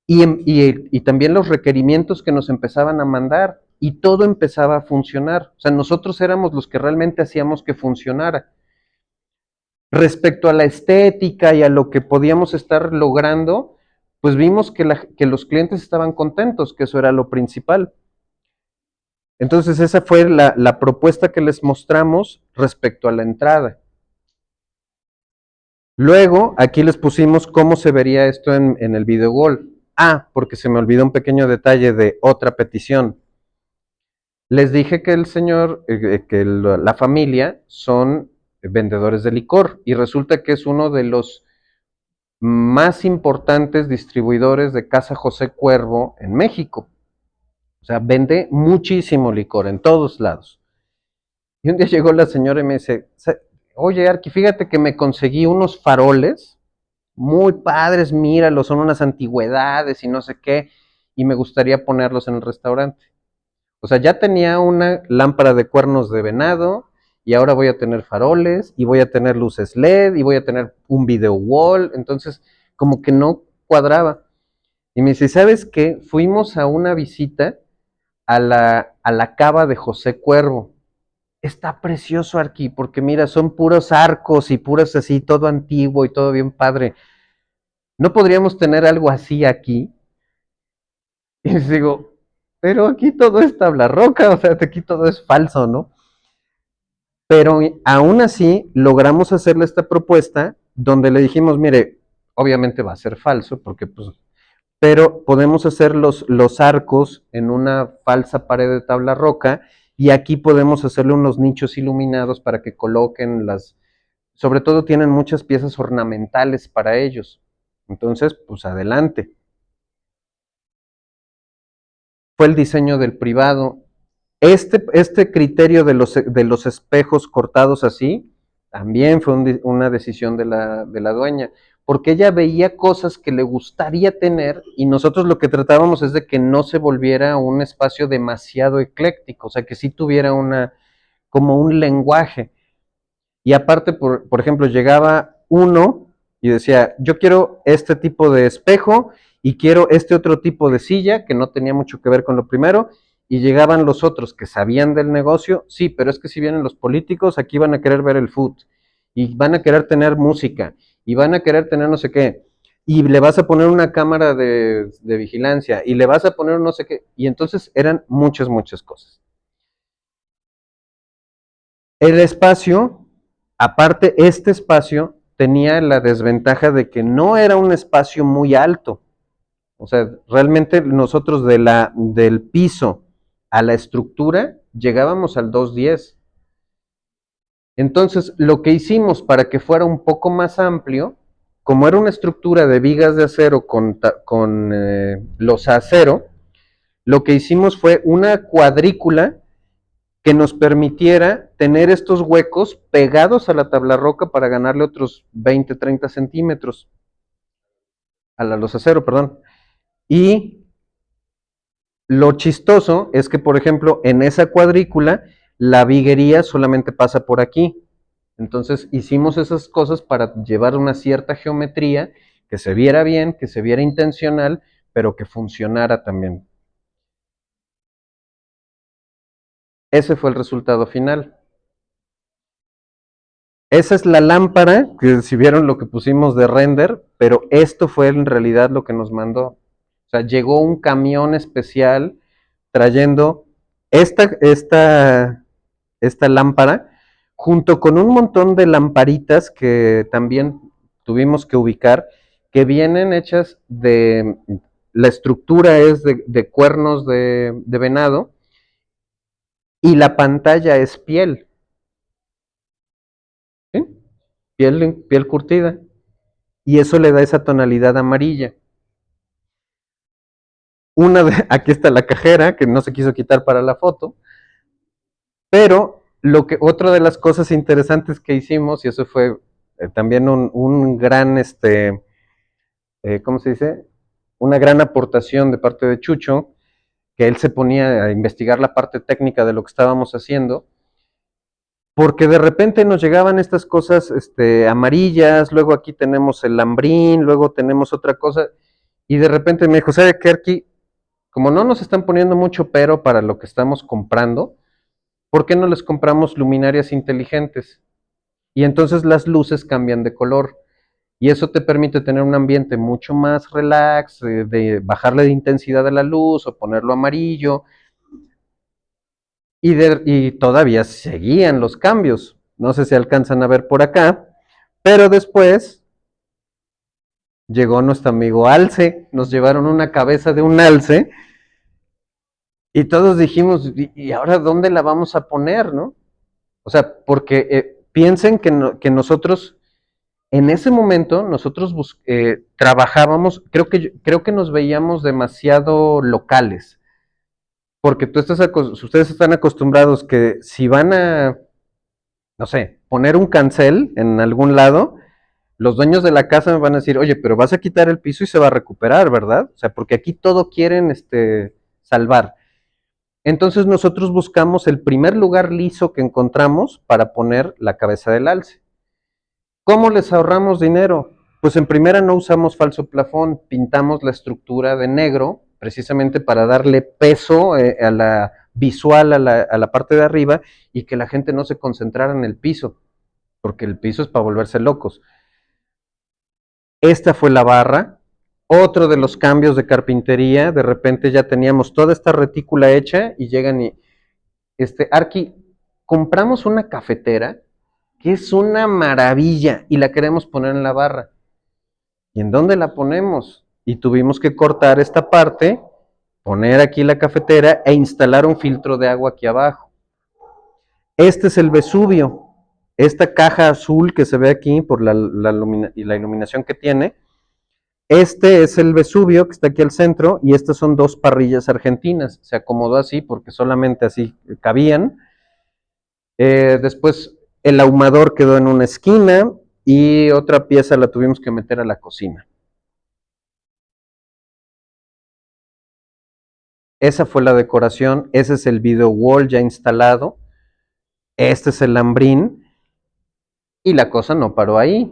y también los requerimientos que nos empezaban a mandar, y todo empezaba a funcionar. O sea, nosotros éramos los que realmente hacíamos que funcionara. Respecto a la estética y a lo que podíamos estar logrando, pues vimos que los clientes estaban contentos, que eso era lo principal. Entonces esa fue la propuesta que les mostramos respecto a la entrada. Luego, aquí les pusimos cómo se vería esto en el video wall. Ah, porque se me olvidó un pequeño detalle de otra petición. Les dije que el señor, que la familia son vendedores de licor y resulta que es uno de los más importantes distribuidores de Casa José Cuervo en México. O sea, vende muchísimo licor en todos lados. Y un día llegó la señora y me dice, oye, Arqui, fíjate que me conseguí unos faroles muy padres, míralos, son unas antigüedades y no sé qué, y me gustaría ponerlos en el restaurante. O sea, ya tenía una lámpara de cuernos de venado, y ahora voy a tener faroles, y voy a tener luces LED, y voy a tener un video wall, entonces como que no cuadraba. Y me dice, ¿sabes qué? Fuimos a una visita a la cava de José Cuervo. Está precioso aquí, porque mira, son puros arcos y puros así, todo antiguo y todo bien padre. ¿No podríamos tener algo así aquí? Y les digo, pero aquí todo es tabla roca, o sea, aquí todo es falso, ¿no? Pero aún así logramos hacerle esta propuesta donde le dijimos, mire, obviamente va a ser falso, porque pues, pero podemos hacer los arcos en una falsa pared de tabla roca y aquí podemos hacerle unos nichos iluminados para que coloquen sobre todo tienen muchas piezas ornamentales para ellos. Entonces, pues adelante. Fue el diseño del privado. Este criterio de los espejos cortados así, también fue una decisión de la dueña, porque ella veía cosas que le gustaría tener y nosotros lo que tratábamos es de que no se volviera un espacio demasiado ecléctico, o sea, que sí tuviera como un lenguaje. Y aparte, por ejemplo, llegaba uno y decía, yo quiero este tipo de espejo y quiero este otro tipo de silla, que no tenía mucho que ver con lo primero, y llegaban los otros que sabían del negocio, sí, pero es que si vienen los políticos, aquí van a querer ver el food, y van a querer tener música, y van a querer tener no sé qué, y le vas a poner una cámara de vigilancia, y le vas a poner no sé qué, y entonces eran muchas, muchas cosas. El espacio, aparte, este espacio tenía la desventaja de que no era un espacio muy alto. O sea, realmente nosotros del piso a la estructura llegábamos al 210. Entonces, lo que hicimos para que fuera un poco más amplio, como era una estructura de vigas de acero con losa acero, lo que hicimos fue una cuadrícula que nos permitiera tener estos huecos pegados a la tabla roca para ganarle otros 20, 30 centímetros a la losa acero, perdón. Y lo chistoso es que, por ejemplo, en esa cuadrícula, la viguería solamente pasa por aquí. Entonces hicimos esas cosas para llevar una cierta geometría, que se viera bien, que se viera intencional, pero que funcionara también. Ese fue el resultado final. Esa es la lámpara, que si vieron lo que pusimos de render, pero esto fue en realidad lo que nos mandó. O sea, llegó un camión especial trayendo esta lámpara, junto con un montón de lamparitas que también tuvimos que ubicar, que vienen hechas la estructura es de cuernos de venado y la pantalla es piel, ¿sí? Piel curtida, y eso le da esa tonalidad amarilla. Aquí está la cajera, que no se quiso quitar para la foto, pero otra de las cosas interesantes que hicimos, y eso fue también un gran, ¿cómo se dice? Una gran aportación de parte de Chucho, que él se ponía a investigar la parte técnica de lo que estábamos haciendo, porque de repente nos llegaban estas cosas amarillas, luego aquí tenemos el lambrín, luego tenemos otra cosa, y de repente me dijo, ¿sabe qué, Arqui? Como no nos están poniendo mucho pero para lo que estamos comprando, ¿por qué no les compramos luminarias inteligentes? Y entonces las luces cambian de color. Y eso te permite tener un ambiente mucho más relax, de bajarle de intensidad a la luz o ponerlo amarillo. Y todavía seguían los cambios. No sé si alcanzan a ver por acá, pero después llegó nuestro amigo Alce, nos llevaron una cabeza de un alce y todos dijimos, ¿y ahora dónde la vamos a poner, no? O sea, porque piensen que nosotros En ese momento nosotros trabajábamos, creo que nos veíamos demasiado locales, porque ustedes están acostumbrados que si van a, no sé, poner un cancel en algún lado, los dueños de la casa me van a decir, oye, pero vas a quitar el piso y se va a recuperar, ¿verdad? O sea, porque aquí todo quieren salvar. Entonces nosotros buscamos el primer lugar liso que encontramos para poner la cabeza del alce. ¿Cómo les ahorramos dinero? Pues en primera no usamos falso plafón, pintamos la estructura de negro, precisamente para darle peso a la visual a la parte de arriba y que la gente no se concentrara en el piso, porque el piso es para volverse locos. Esta fue la barra. Otro de los cambios de carpintería, de repente ya teníamos toda esta retícula hecha y llegan y, Arqui, compramos una cafetera que es una maravilla y la queremos poner en la barra. ¿Y en dónde la ponemos? Y tuvimos que cortar esta parte, poner aquí la cafetera e instalar un filtro de agua aquí abajo. Este es el Vesubio. Esta caja azul que se ve aquí por la iluminación que tiene, este es el Vesubio que está aquí al centro y estas son dos parrillas argentinas. Se acomodó así porque solamente así cabían. Después el ahumador quedó en una esquina y otra pieza la tuvimos que meter a la cocina. Esa fue la decoración, ese es el video wall ya instalado, este es el lambrín y la cosa no paró ahí.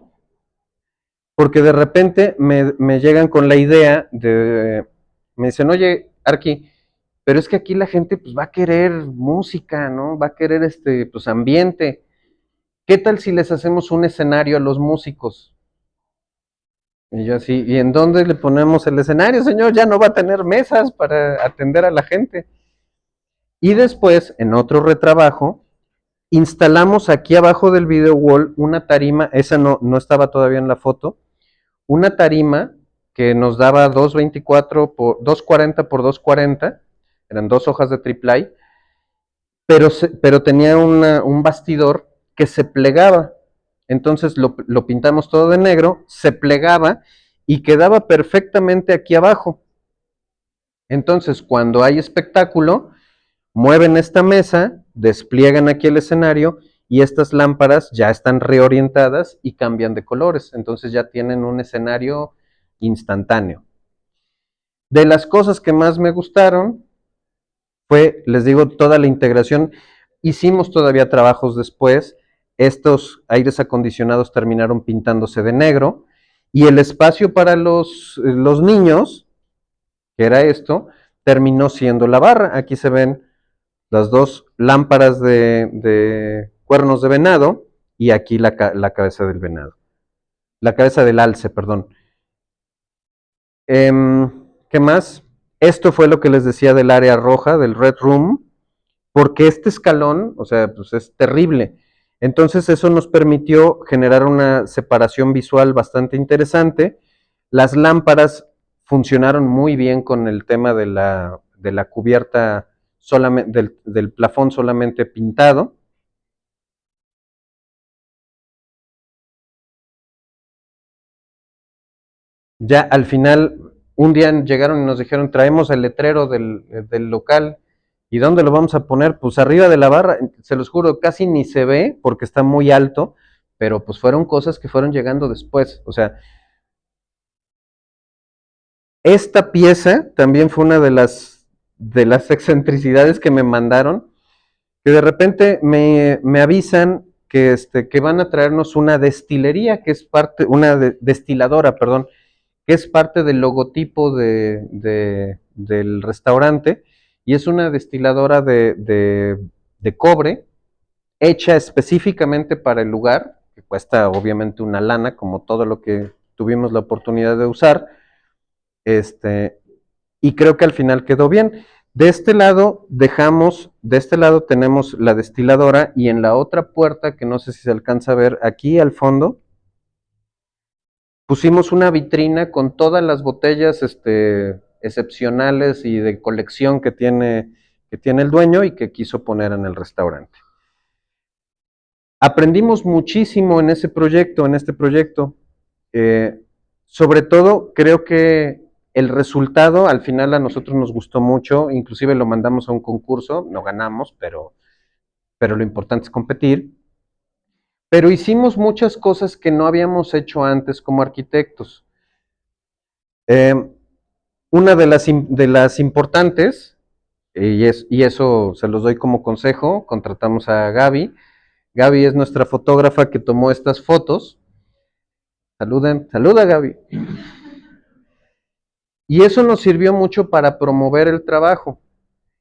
Porque de repente me llegan con la idea me dicen, oye, Arqui, pero es que aquí la gente pues va a querer música, ¿no? Va a querer pues ambiente. ¿Qué tal si les hacemos un escenario a los músicos? Y yo así, ¿y en dónde le ponemos el escenario, señor? Ya no va a tener mesas para atender a la gente. Y después, en otro retrabajo, instalamos aquí abajo del video wall una tarima, esa no estaba todavía en la foto, una tarima que nos daba 224 por 240 por 240, eran dos hojas de triplay, pero tenía un bastidor que se plegaba. Entonces lo pintamos todo de negro, se plegaba y quedaba perfectamente aquí abajo. Entonces, cuando hay espectáculo, mueven esta mesa, despliegan aquí el escenario y estas lámparas ya están reorientadas y cambian de colores. Entonces ya tienen un escenario instantáneo. De las cosas que más me gustaron fue, les digo, toda la integración. Hicimos todavía trabajos después. Estos aires acondicionados terminaron pintándose de negro y el espacio para los niños, que era esto, terminó siendo la barra. Aquí se ven las dos lámparas de cuernos de venado y aquí la cabeza del venado. La cabeza del alce, perdón. ¿Qué más? Esto fue lo que les decía del área roja, del Red Room, porque este escalón, o sea, pues es terrible. Entonces eso nos permitió generar una separación visual bastante interesante. Las lámparas funcionaron muy bien con el tema de la cubierta solamente, del plafón solamente pintado. Ya al final, un día llegaron y nos dijeron, traemos el letrero del local. ¿Y dónde lo vamos a poner? Pues arriba de la barra, se los juro, casi ni se ve porque está muy alto, pero pues fueron cosas que fueron llegando después. O sea, esta pieza también fue una de las excentricidades que me mandaron, que de repente me avisan que van a traernos una destilería, que es parte, una destiladora, perdón, que es parte del logotipo del restaurante, y es una destiladora de cobre, hecha específicamente para el lugar, que cuesta obviamente una lana, como todo lo que tuvimos la oportunidad de usar, y creo que al final quedó bien. De este lado de este lado tenemos la destiladora y en la otra puerta, que no sé si se alcanza a ver, aquí al fondo, pusimos una vitrina con todas las botellas excepcionales y de colección que tiene el dueño y que quiso poner en el restaurante. Aprendimos muchísimo en ese proyecto, en este proyecto. Sobre todo, creo que el resultado al final a nosotros nos gustó mucho, inclusive lo mandamos a un concurso, no ganamos, pero lo importante es competir. Pero hicimos muchas cosas que no habíamos hecho antes como arquitectos. Una de las importantes, y eso se los doy como consejo, contratamos a Gaby. Gaby es nuestra fotógrafa que tomó estas fotos. Saluden, saluda Gaby. Y eso nos sirvió mucho para promover el trabajo.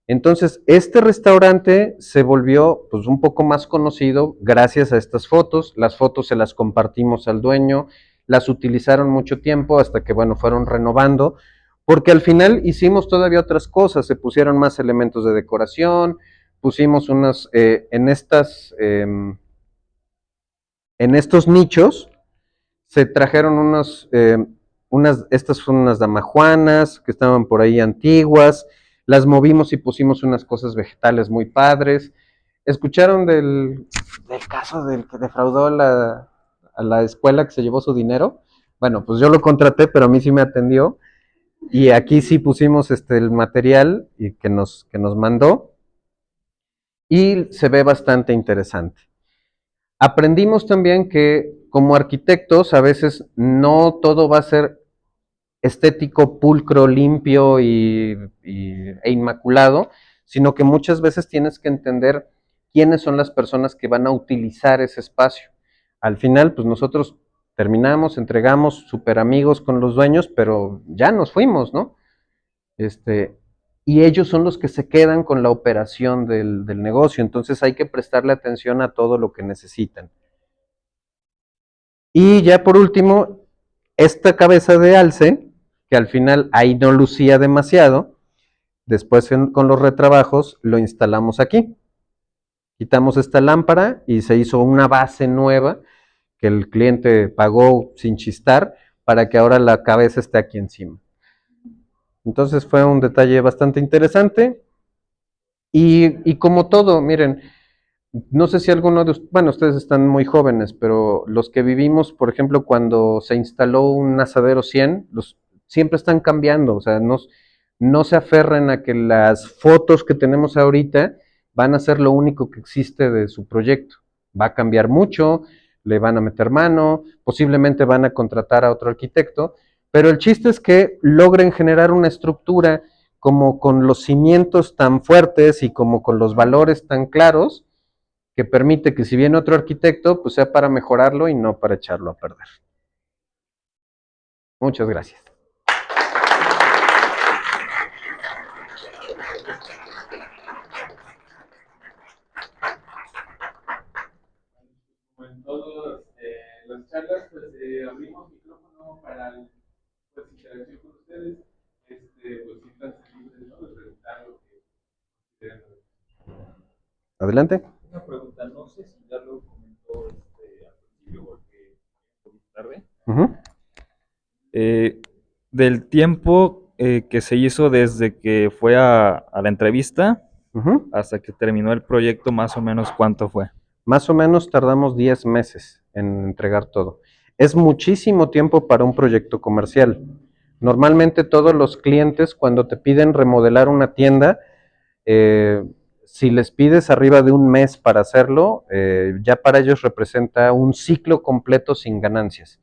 Entonces, este restaurante se volvió pues un poco más conocido gracias a estas fotos. Las fotos se las compartimos al dueño, las utilizaron mucho tiempo hasta que, bueno, fueron renovando, porque al final hicimos todavía otras cosas, se pusieron más elementos de decoración, pusimos unas, en estos nichos, se trajeron estas son unas damajuanas que estaban por ahí antiguas, las movimos y pusimos unas cosas vegetales muy padres. ¿Escucharon del caso del que defraudó a la escuela que se llevó su dinero? Bueno, pues yo lo contraté, pero a mí sí me atendió. Y aquí sí pusimos el material que nos mandó. Y se ve bastante interesante. Aprendimos también que como arquitectos a veces no todo va a ser estético, pulcro, limpio e inmaculado, sino que muchas veces tienes que entender quiénes son las personas que van a utilizar ese espacio. Al final, pues nosotros terminamos, entregamos, súper amigos con los dueños, pero ya nos fuimos, ¿no? Y ellos son los que se quedan con la operación del negocio, entonces hay que prestarle atención a todo lo que necesitan. Y ya por último, esta cabeza de alce, que al final ahí no lucía demasiado, después con los retrabajos lo instalamos aquí. Quitamos esta lámpara y se hizo una base nueva que el cliente pagó sin chistar para que ahora la cabeza esté aquí encima. Entonces fue un detalle bastante interesante y como todo, miren, no sé si alguno de ustedes, bueno, ustedes están muy jóvenes, pero los que vivimos, por ejemplo, cuando se instaló un asadero 100, siempre están cambiando, o sea, no se aferren a que las fotos que tenemos ahorita van a ser lo único que existe de su proyecto. Va a cambiar mucho, le van a meter mano, posiblemente van a contratar a otro arquitecto, pero el chiste es que logren generar una estructura como con los cimientos tan fuertes y como con los valores tan claros, que permite que si viene otro arquitecto, pues sea para mejorarlo y no para echarlo a perder. Muchas gracias. Como en todas las charlas, pues abrimos micrófono para pues, interacción con ustedes. Pues siéntanse libres, ¿no? De preguntar lo que quieran. Adelante. Una pregunta, no sé si ya lo comentó al principio porque un poquito tarde. Del tiempo que se hizo desde que fue a la entrevista hasta que terminó el proyecto, más o menos, ¿cuánto fue? Más o menos tardamos 10 meses en entregar todo. Es muchísimo tiempo para un proyecto comercial. Normalmente todos los clientes cuando te piden remodelar una tienda, si les pides arriba de un mes para hacerlo, ya para ellos representa un ciclo completo sin ganancias.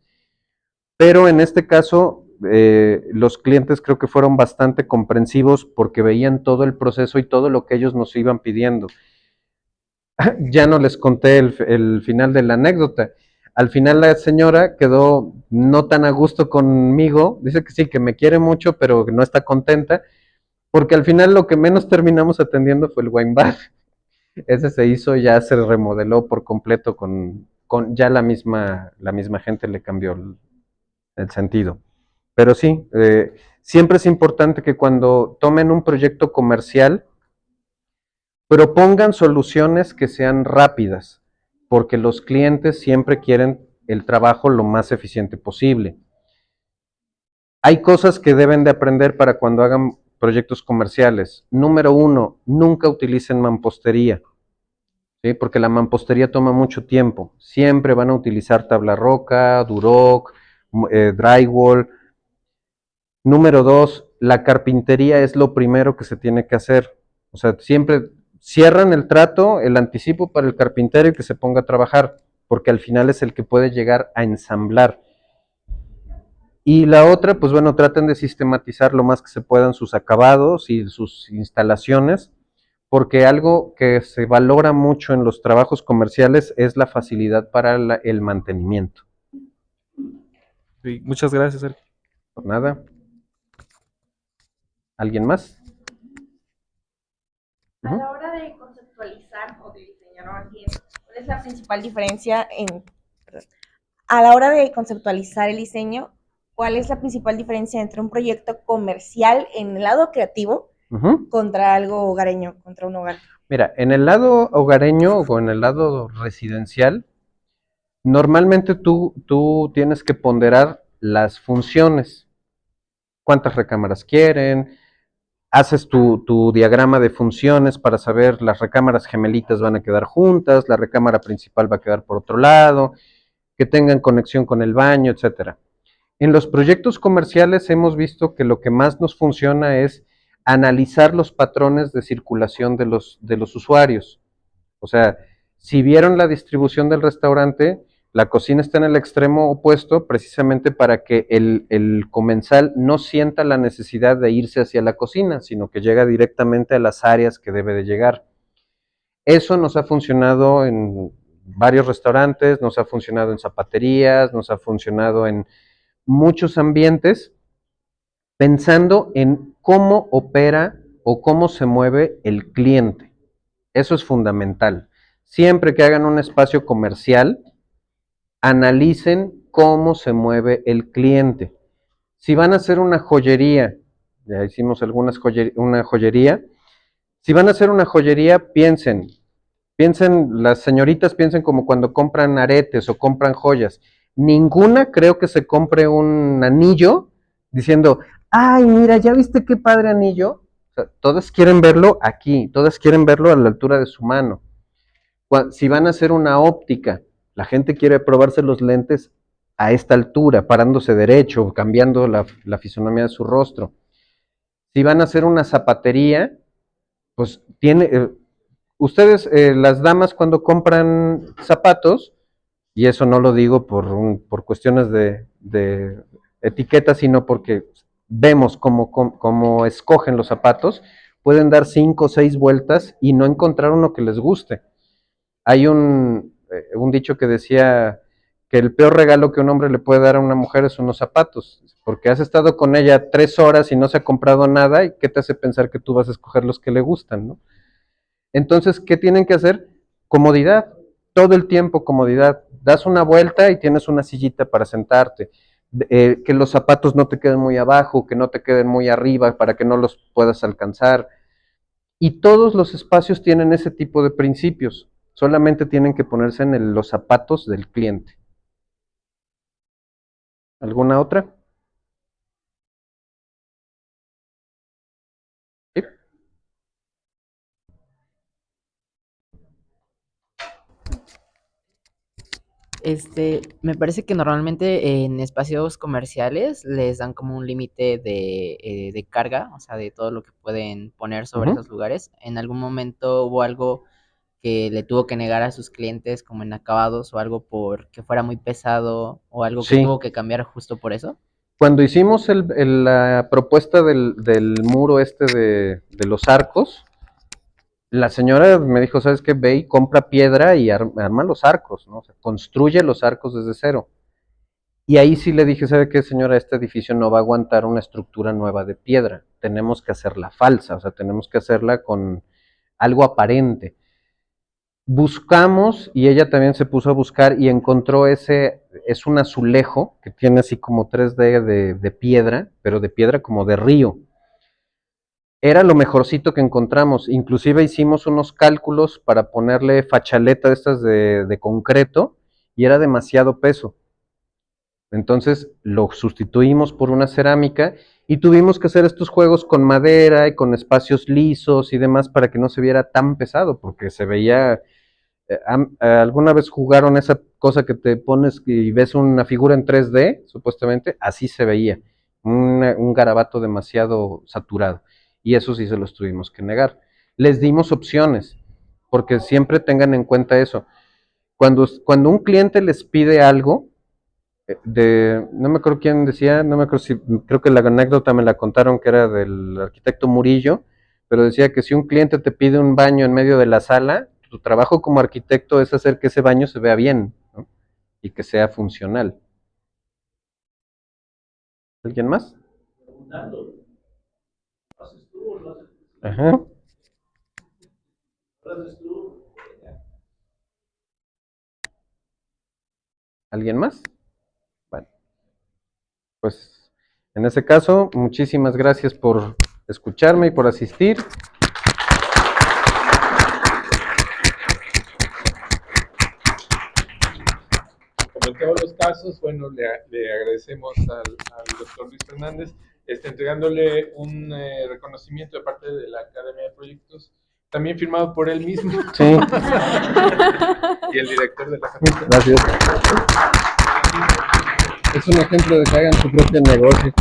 Pero en este caso, los clientes creo que fueron bastante comprensivos porque veían todo el proceso y todo lo que ellos nos iban pidiendo. Ya no les conté el final de la anécdota. Al final la señora quedó no tan a gusto conmigo, dice que sí, que me quiere mucho, pero que no está contenta, porque al final lo que menos terminamos atendiendo fue el wine bar. Ese se hizo, ya se remodeló por completo con ya la misma gente le cambió el sentido. Pero sí, siempre es importante que cuando tomen un proyecto comercial, propongan soluciones que sean rápidas, porque los clientes siempre quieren el trabajo lo más eficiente posible. Hay cosas que deben de aprender para cuando hagan proyectos comerciales. Número 1, nunca utilicen mampostería. ¿sí? Porque la mampostería toma mucho tiempo. Siempre van a utilizar tabla roca, duroc, drywall. Número 2, la carpintería es lo primero que se tiene que hacer. O sea, siempre cierran el trato, el anticipo para el carpintero y que se ponga a trabajar, porque al final es el que puede llegar a ensamblar. Y la otra, pues bueno, traten de sistematizar lo más que se puedan sus acabados y sus instalaciones, porque algo que se valora mucho en los trabajos comerciales es la facilidad para el mantenimiento. Sí, muchas gracias, Sergio. Por nada. ¿Alguien más? A la hora de conceptualizar o de diseñar más bien, ¿cuál es la principal diferencia a la hora de conceptualizar el diseño, cuál es la principal diferencia entre un proyecto comercial en el lado creativo contra algo hogareño, contra un hogar? Mira, en el lado hogareño o en el lado residencial, normalmente tú tienes que ponderar las funciones. ¿Cuántas recámaras quieren? Haces tu diagrama de funciones para saber las recámaras gemelitas van a quedar juntas, la recámara principal va a quedar por otro lado, que tengan conexión con el baño, etcétera. En los proyectos comerciales hemos visto que lo que más nos funciona es analizar los patrones de circulación de los usuarios. O sea, si vieron la distribución del restaurante, la cocina está en el extremo opuesto precisamente para que el comensal no sienta la necesidad de irse hacia la cocina, sino que llega directamente a las áreas que debe de llegar. Eso nos ha funcionado en varios restaurantes, nos ha funcionado en zapaterías, nos ha funcionado en muchos ambientes, pensando en cómo opera o cómo se mueve el cliente. Eso es fundamental. Siempre que hagan un espacio comercial, analicen cómo se mueve el cliente. Si van a hacer una joyería, ya hicimos una joyería, si van a hacer una joyería, piensen, las señoritas piensen como cuando compran aretes o compran joyas. Ninguna creo que se compre un anillo diciendo, ay, mira, ¿ya viste qué padre anillo? O sea, todas quieren verlo aquí, todas quieren verlo a la altura de su mano. Si van a hacer una óptica, la gente quiere probarse los lentes a esta altura, parándose derecho, cambiando la fisonomía de su rostro. Si van a hacer una zapatería, pues ustedes, las damas, cuando compran zapatos, y eso no lo digo por cuestiones de etiqueta, sino porque vemos cómo escogen los zapatos, pueden dar 5 o 6 vueltas y no encontrar uno que les guste. Hay un dicho que decía que el peor regalo que un hombre le puede dar a una mujer son unos zapatos, porque has estado con ella 3 horas y no se ha comprado nada, y ¿qué te hace pensar que tú vas a escoger los que le gustan, no? Entonces, ¿qué tienen que hacer? Comodidad, todo el tiempo comodidad. Das una vuelta y tienes una sillita para sentarte. Que los zapatos no te queden muy abajo, que no te queden muy arriba para que no los puedas alcanzar. Y todos los espacios tienen ese tipo de principios. Solamente tienen que ponerse en los zapatos del cliente. ¿Alguna otra? ¿Sí? Me parece que normalmente en espacios comerciales les dan como un límite de carga, o sea, de todo lo que pueden poner sobre esos lugares. ¿En algún momento hubo algo que le tuvo que negar a sus clientes como en acabados o algo porque fuera muy pesado o algo que Sí. tuvo que cambiar justo por eso? Cuando hicimos la propuesta del muro de los arcos, la señora me dijo, ¿sabes qué? Ve y compra piedra y arma los arcos, ¿no? O sea, construye los arcos desde cero. Y ahí sí le dije, ¿sabe qué, señora? Este edificio no va a aguantar una estructura nueva de piedra. Tenemos que hacerla falsa, o sea, tenemos que hacerla con algo aparente. Buscamos, y ella también se puso a buscar y encontró es un azulejo que tiene así como 3D de piedra, pero de piedra como de río. Era lo mejorcito que encontramos. Inclusive hicimos unos cálculos para ponerle fachaleta de estas de concreto y era demasiado peso. Entonces lo sustituimos por una cerámica y tuvimos que hacer estos juegos con madera y con espacios lisos y demás para que no se viera tan pesado, porque se veía ¿Alguna vez jugaron esa cosa que te pones y ves una figura en 3D, supuestamente? Así se veía, un garabato demasiado saturado, y eso sí se los tuvimos que negar. Les dimos opciones, porque siempre tengan en cuenta eso. Cuando un cliente les pide algo, no me acuerdo quién decía, no me acuerdo si, creo que la anécdota me la contaron que era del arquitecto Murillo, pero decía que si un cliente te pide un baño en medio de la sala, tu trabajo como arquitecto es hacer que ese baño se vea bien, ¿no? Y que sea funcional. ¿Alguien más? Ajá. ¿Alguien más? Bueno, pues en ese caso, muchísimas gracias por escucharme y por asistir. Como en todos los casos, bueno, le agradecemos al doctor Luis Fernández, entregándole un reconocimiento de parte de la Academia de Proyectos, también firmado por él mismo. Sí. Y el director de la facultad. Gracias. Es un ejemplo de que hagan su propio negocio.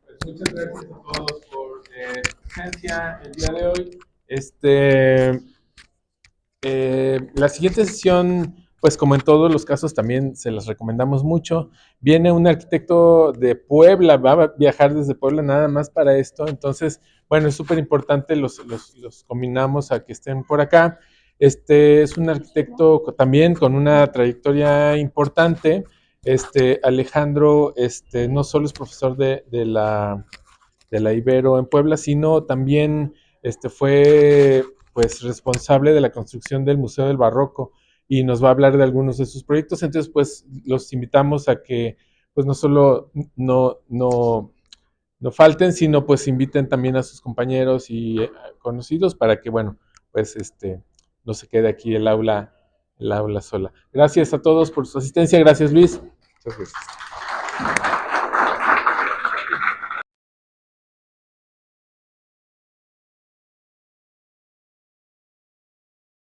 Pues muchas gracias a todos por su presencia el día de hoy. La siguiente sesión, pues como en todos los casos, también se las recomendamos mucho. Viene un arquitecto de Puebla, va a viajar desde Puebla nada más para esto. Entonces, bueno, es súper importante, los combinamos a que estén por acá. Es un arquitecto también con una trayectoria importante. Alejandro, no solo es profesor de la Ibero en Puebla, sino también fue pues responsable de la construcción del Museo del Barroco y nos va a hablar de algunos de sus proyectos. Entonces, pues los invitamos a que pues no solo no falten, sino pues inviten también a sus compañeros y conocidos para que, bueno, pues no se quede aquí el aula sola. Gracias a todos por su asistencia. Gracias, Luis. Muchas gracias.